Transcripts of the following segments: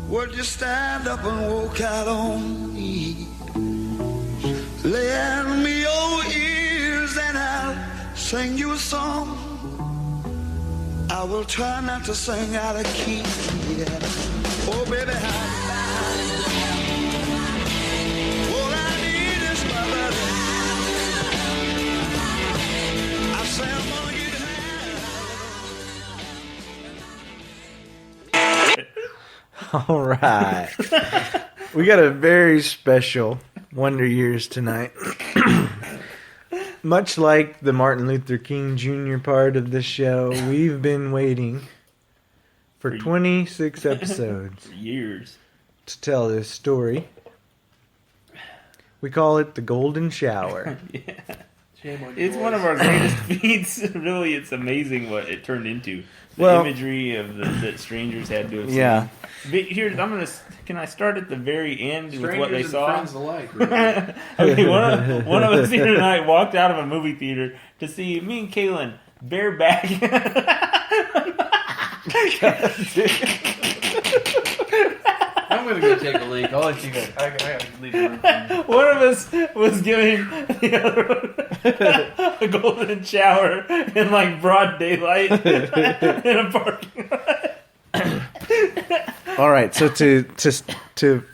would you stand up and walk out on me? Lend me your ears and I'll sing you a song. I will try not to sing out of key. Yeah. Oh, baby, all I need is my love. I say I'm gonna get high. All right. We got a very special Wonder Years tonight. Much like the Martin Luther King Jr. part of this show, we've been waiting for 26 episodes For years. to tell this story. We call it the Golden Shower. Yeah. It's one of our greatest feats. Really, it's amazing what it turned into. The imagery of that strangers had to have seen. Yeah. Here, can I start at the very end with what they saw? Friends alike. Really. Okay, one of us here tonight walked out of a movie theater to see me and Kaylin bareback. I'm gonna go take a leak. I'll let you go. I gotta leave the room. One of us was giving the other one a golden shower in like broad daylight in a parking lot. All right, so to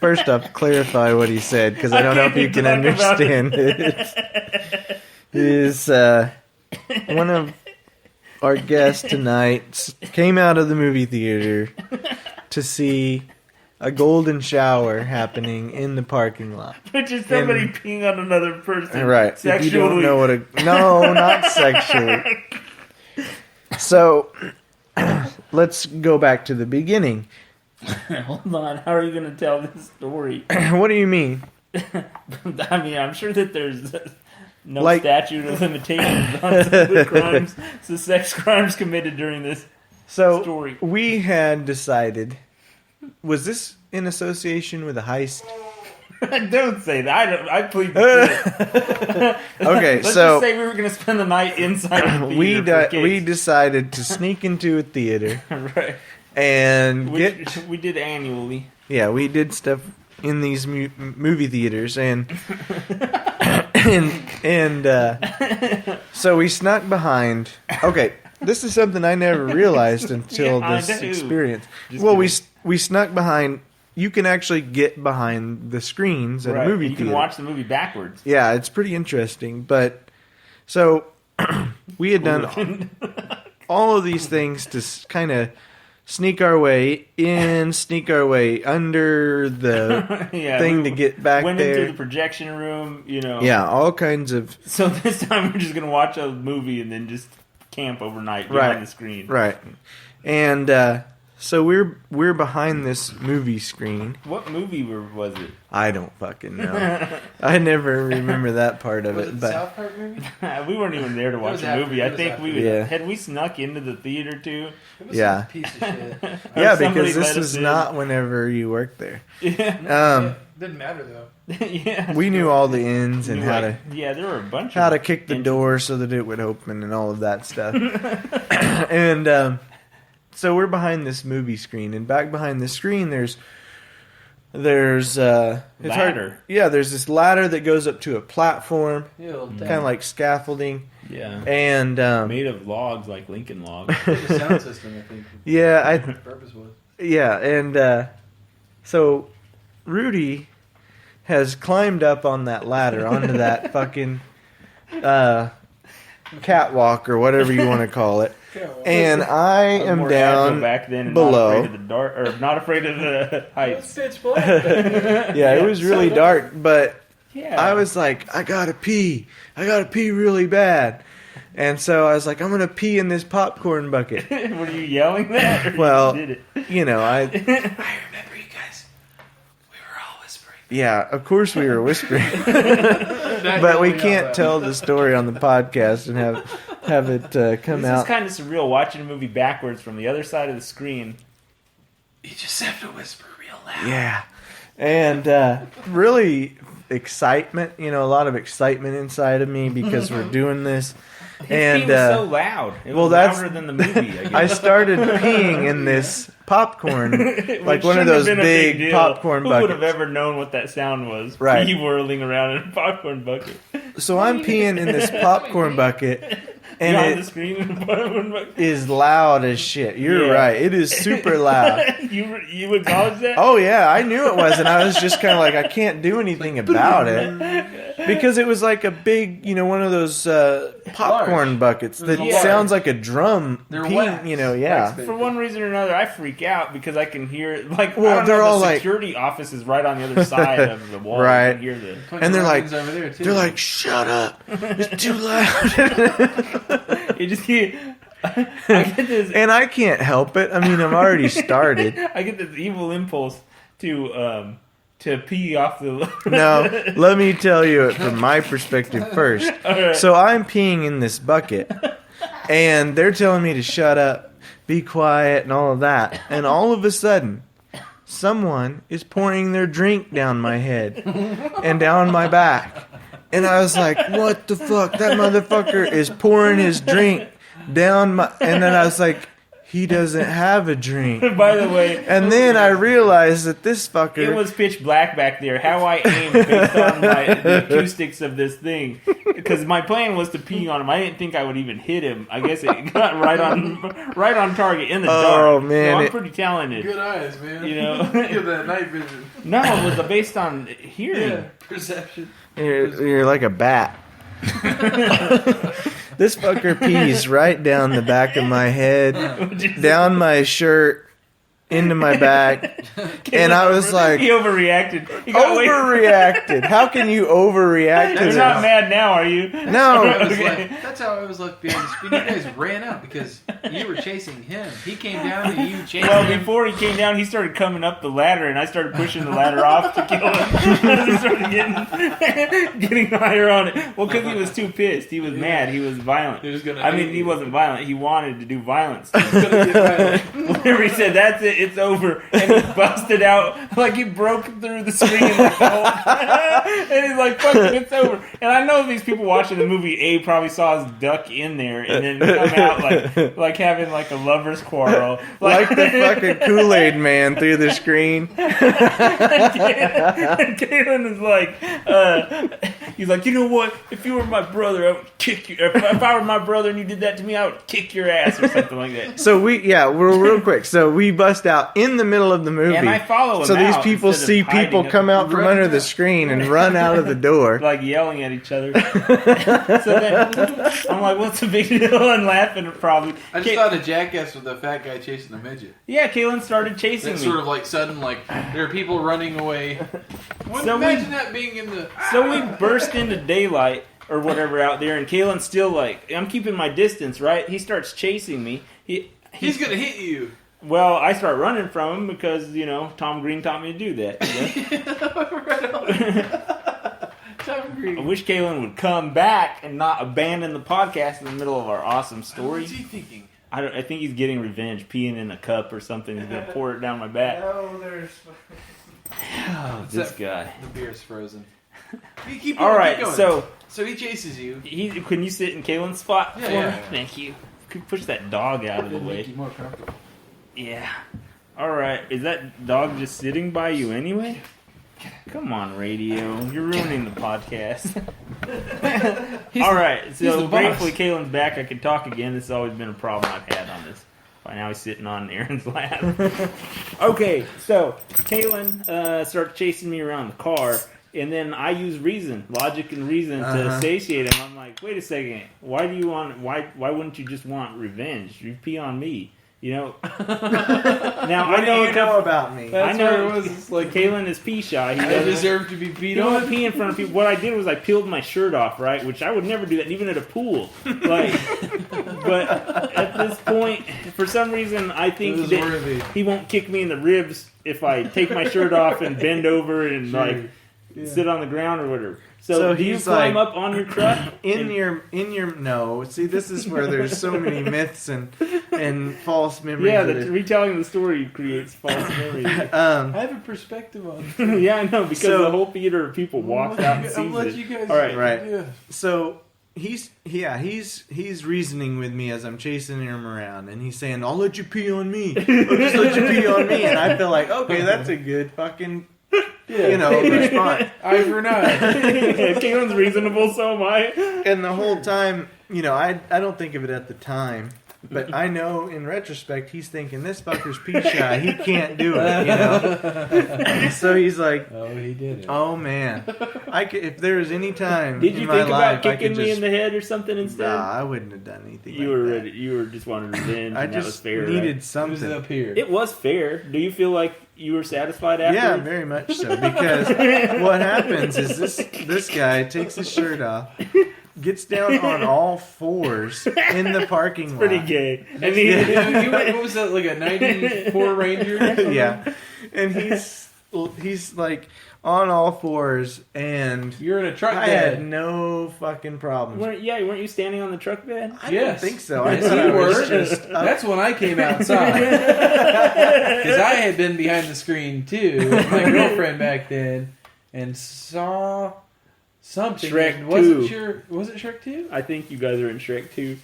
first off clarify what he said, because I don't know if you can understand it, is one of our guests tonight came out of the movie theater to see a golden shower happening in the parking lot. Which is somebody peeing on another person. Right. Sexually. If you don't know what no, not sexually. So, let's go back to the beginning. Hold on. How are you going to tell this story? What do you mean? I mean, I'm sure that there's no Like- statute of limitations on some of the crimes, the sex crimes committed during this story. We had decided, was this in association with a heist? Don't say that. I plead the fifth. Okay, Let's so just say we were going to spend the night inside the theater. we decided to sneak into a theater right. and Which we did annually. Yeah, we did stuff in these movie theaters, and so we snuck behind. Okay, this is something I never realized until Yeah, this I do. experience. Just Well, kidding. we snuck behind. You can actually get behind the screens at Right. a movie You theater. can watch the movie backwards. Yeah, it's pretty interesting. But so we had done all of these things to kind of sneak our way in, sneak our way under the Yeah, thing to get back went there. into the projection room, Yeah, all kinds of So this time we're just going to watch a movie and then just camp overnight behind the screen. right, and so we're behind this movie screen. What movie was it? I don't fucking know. I never remember that part of Was it, it the but South Park movie? We weren't even there to watch was the after- movie. it I was think after. Yeah. had we snuck into the theater too. It was Yeah. a piece of shit. yeah, somebody because let this us was in. not whenever you worked there. Yeah. Didn't matter though. Yeah. We knew all the ins and You how like- Yeah, there were a bunch to of kick the entrances. door so that it would open and all of that stuff. And so we're behind this movie screen, and back behind the screen there's it's hard- Ladder. yeah, there's this ladder that goes up to a platform, Yeah, little kind of like scaffolding, Yeah. and Made of logs, like Lincoln logs. the sound system, I think. yeah, The purpose was. and so Rudy has climbed up on that ladder onto that fucking catwalk or whatever you want to call it. And I I was am more agile down back then and below. Not afraid of the dark, or not afraid of the heights. It's pitch black. back Yeah, it was really So- dark, but Yeah. I was like, I gotta pee really bad. And so I was like, I'm gonna pee in this popcorn bucket. Were you yelling that? Or Well, you did it? You know, I there. I remember you guys. We were all whispering. yeah, of course we were whispering, but we can't tell the story on the podcast and have it come This is out. kind of surreal watching a movie backwards from the other side of the screen. You just have to whisper real loud. Yeah, and really excitement. You know, a lot of excitement inside of me because we're doing this. His And pee was so loud. It well, was that's- louder than the movie. I I guess. started peeing in this popcorn, It like one of shouldn't have those been a big deal. popcorn Who would have buckets. ever known what that sound was? Right. Pee whirling around in a popcorn bucket. So I'm peeing in this popcorn bucket, and On the it screen in a popcorn bucket. is loud as shit. You're Yeah. right. It is super loud. You acknowledge that? Oh yeah, I knew it was, and I was just kind of like, I can't do anything about it because it was like a big, one of those popcorn buckets that Yeah. sounds like a drum. They're peeing, wax. yeah. For one reason or another, I freak out because I can hear like Well, I don't they're know, all the like- security office is right on the other side of the wall. Right. You can hear the And they're like, over there too. they're like, shut up, it's too loud. you just hear. I get this. And I can't help it. I mean, I've already started. I get this evil impulse to pee off the. Now, let me tell you it from my perspective first. Alright. So I'm peeing in this bucket, and they're telling me to shut up, be quiet, and all of that. And all of a sudden, someone is pouring their drink down my head and down my back. And I was like, what the fuck? That motherfucker is pouring his drink down my... And then I was like, he doesn't have a drink. By the way, And then I realized that this fucker... it was pitch black back there. How I aimed based on the acoustics of this thing, because my plan was to pee on him. I didn't think I would even hit him. I guess it got right on target in the dark. Oh, man, So I'm it- pretty talented. Good eyes, man. You know? You have that night vision. No, it was based on hearing. Yeah, perception. You're like a bat. This fucker pees right down the back of my head, down my shirt, into my back, and I was like, He overreacted. He got way- overreacted. How can you overreact to You're not this? mad now, are you? No. I was Okay. like, that's how I was like behind the screen. You guys ran out because you were chasing him. He came down and you chased Well, him. before he came down, he started coming up the ladder, and I started pushing the ladder off to kill him. He started getting higher on it. Well, because he was too pissed. He was mad. He was violent. He was gonna I mean, hit he you. wasn't violent. He wanted to do violence. Gonna get violent. Whenever he said, that's it, it's over, and he busted out, like he broke through the screen in the hole. And he's like, fuck it, it's over. And I know these people watching the movie A probably saw his duck in there and then come out like having like a lover's quarrel. Like the fucking Kool-Aid man through the screen. And Kalen is like, he's like, you know what? If you were my brother, I would kick you. If I were my brother and you did that to me, I would kick your ass or something like that. So we're real quick. So we bust out in the middle of the movie. And I follow him So these out people instead of see hiding people it. come out from under the screen and run out of the door. Like yelling at each other. So then I'm like, what's the big deal? And laughing probably. I just thought of Jackass with the fat guy chasing the midget. Yeah, Kaylin started chasing It's me. sort of like sudden, like there are people running away. So Imagine that being in the. So we burst into daylight or whatever out there, and Kaylin's still like, I'm keeping my distance, right? He starts chasing me. He's gonna hit you. Well, I start running from him because, Tom Green taught me to do that. Tom Green. I wish Kaylin would come back and not abandon the podcast in the middle of our awesome story. What's he thinking? I think he's getting revenge, peeing in a cup or something. He's going to pour it down my back. Oh, this guy. The beer's frozen. Keep All going, right, keep going. so he chases you. can you sit in Kaylin's spot Yeah, for yeah. me? Thank you. Could push that dog out of the It'll make way. you more comfortable. Yeah. All right. Is that dog just sitting by you anyway? Come on, radio. You're ruining the podcast. All right. he's So the boss. gratefully, Kaylin's back. I can talk again. This has always been a problem I've had on this. By now, he's sitting on Aaron's lap. Okay. So Kaylin starts chasing me around the car. And then I use logic and reason to satiate him. I'm like, wait a second. Why wouldn't you just want revenge? You pee on me. Now What I know do you know about me? I know what it was. It's like Kaylen is pee shy. He I doesn't deserve to be beat he don't on. pee in front of people. What I did was I peeled my shirt off, right? Which I would never do that, even at a pool. But at this point, for some reason, I It think was that worthy. he won't kick me in the ribs if I take my shirt off and bend over and sit on the ground or whatever. So do you he's climb like, up on your truck? in your no. See, this is where there's so many myths and false memories. Yeah, of the it. retelling the story creates false memories. I have a perspective on it. Yeah, I know, because So- the whole theater of people walks out and I'll sees let it. you guys. All right. Right. Yeah. So he's reasoning with me as I'm chasing him around, and he's saying, "I'll let you pee on me. I'll just let you pee on me." And I feel like, okay, that's a good fucking, response. Eye for an eye. Caitlin's reasonable, so am I. And the whole time, I don't think of it at the time, but I know in retrospect he's thinking, this fucker's pee shy. He can't do it. So he's like, Oh, he did it. oh man, if there was any time Did in you my think about life I kicking could me just, in the head or something instead? nah, I wouldn't have done anything. You like were that. ready. You were just wanting revenge. I and that was just fair, needed right? It was something. up here. It was fair. Do you feel like you were satisfied after? Yeah, very much so. Because what happens is this guy takes his shirt off, gets down on all fours in the parking lot. Pretty gay. I You went, what was that, like a 94 Ranger? Or something? Yeah, and he's like on all fours, and You're in a truck I bed. had no fucking problems. weren't you standing on the truck bed? I Yes. don't think so. Yes, I thought you I was were. just up. That's when I came outside. Because I had been behind the screen too with my girlfriend back then and saw something. Shrek Wasn't 2. sure. Was it Shrek 2? I think you guys are in Shrek 2.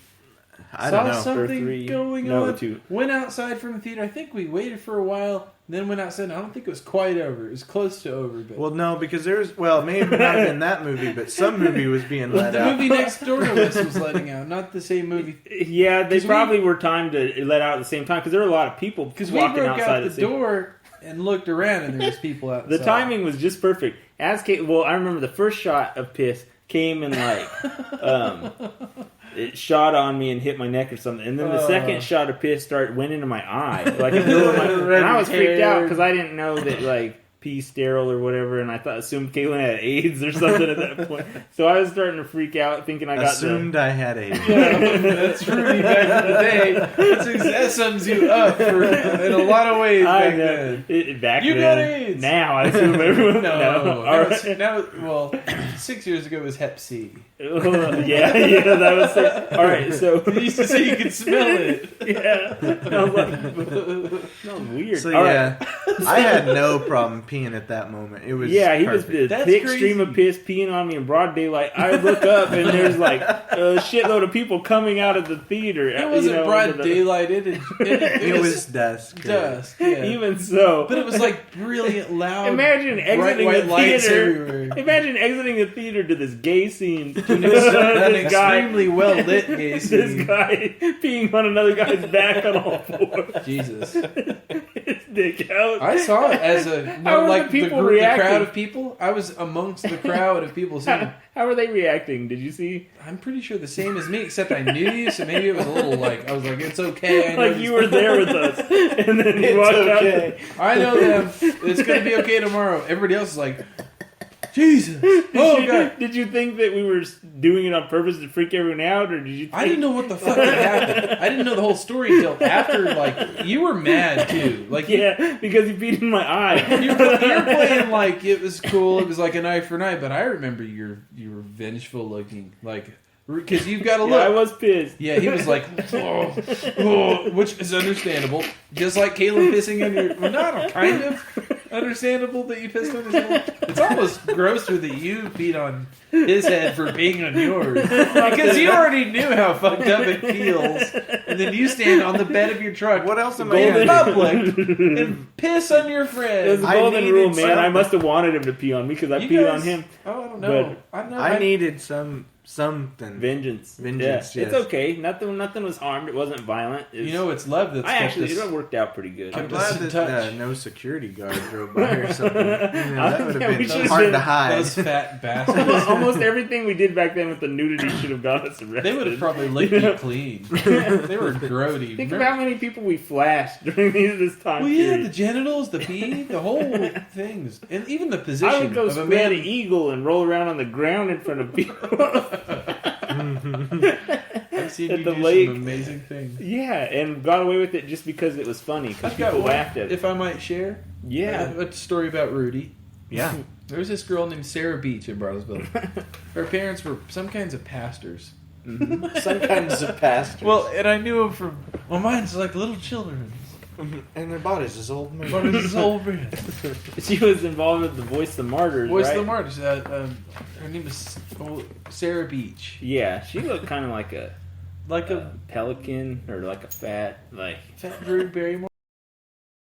I saw don't know. something Or 3. going No, on. 2. Went outside from the theater. I think we waited for a while, then went outside. I don't think it was quite over. It was close to over. But Well, no, because maybe not in that movie, but some movie was being let the out. movie next door to us was letting out, not the same movie. Yeah, they 'Cause we- probably were timed to let out at the same time because there were a lot of people Because we walking broke outside out at the same door and looked around, and there was people outside. The timing was just perfect. I remember the first shot of piss came and it shot on me and hit my neck or something, and then the second shot of piss went into my eye, like it blew in my, and I was freaked out because I didn't know that pee sterile or whatever, and I assumed Caitlin had AIDS or something at that point. So I was starting to freak out, thinking I got Assumed I had AIDS. That's Rudy back in the day. That sums you up in a lot of ways back then. Back You then. got AIDS. Now I assume everyone. Well, 6 years ago it was Hep C. Yeah, that was it. All right, so They used to say you could smell it. yeah, I was like, that was weird. So All yeah, right. I had no problem peeing at that moment. It was He was perfect. the That's thick crazy. stream of piss peeing on me in broad daylight. I look up and there's a shitload of people coming out of the theater. It wasn't broad daylight. It was dusk. dusk. Yeah. Even so, But it was like brilliant, loud. imagine bright exiting white the lights theater. everywhere. Imagine exiting the theater to this gay scene. An this guy, extremely well lit gay this scene. guy peeing on another guy's back on all fours. Jesus. His dick out. I saw it as How were like the people the reacting? crowd of people. I was amongst the crowd of people saying, How are they reacting? Did you see? I'm pretty sure the same as me, except I knew you, so maybe it was a little I was like, it's okay. I know Like these you were there with us, and then you walked out. I know them. It's going to be okay tomorrow. Everybody else is like, Jesus. Oh, God. Did you think that we were doing it on purpose to freak everyone out, or did you? Think... I didn't know what the fuck had happened. I didn't know the whole story until after, you were mad, too. Yeah, because you beat in my eye. You were playing like it was cool. It was like an eye for an eye, but I remember you were vengeful looking. Because you've got to look. I was pissed. Yeah, he was like, which is understandable. Just like Caleb pissing on your... Well, not kind of understandable that you pissed on his head. It's almost grosser that you peed on his head for being on yours. Because you already knew how fucked up it feels. And then you stand on the bed of your truck. What else am I in gonna do? public and piss on your It was friend. the I golden needed rule, man. something. I must have wanted him to pee on me because I You peed guys- on him. Oh, I don't know. I needed something. Vengeance. Vengeance, Yeah. yes. It's okay. Nothing was harmed. It wasn't violent. It was, You know, it's love that's I kept actually us- it worked out pretty good. I'm Kept glad us in that touch. no security guard drove by or something. That would Yeah, have we been should've hard been- to hide. Those fat bastards. Almost everything we did back then with the nudity should have got us arrested. They would have probably licked you clean. They were grody. Think of how many people we flashed during this time Well, yeah, period. the genitals, the pee, the whole things, and even the I position would go of a spread man. an eagle and roll around on the ground in front of people. I've seen at you the do lake. some amazing things. Yeah, and got away with it just because it was funny. Because I've got people one, laughed at it. if I might share. Yeah. A story about Rudy. Yeah. There was this girl named Sarah Beach in Brownsville. Her parents were some kinds of pastors. Some kinds of pastors. Well, and I knew them from. Well, mine's like little children. And their bodies is old man. But it's old man. She was involved with the Voice the Martyrs, Voice right? the Martyrs. Her name is Sarah Beach. Yeah, she looked kind of like a Like a pelican or like a fat fat Drew Barrymore.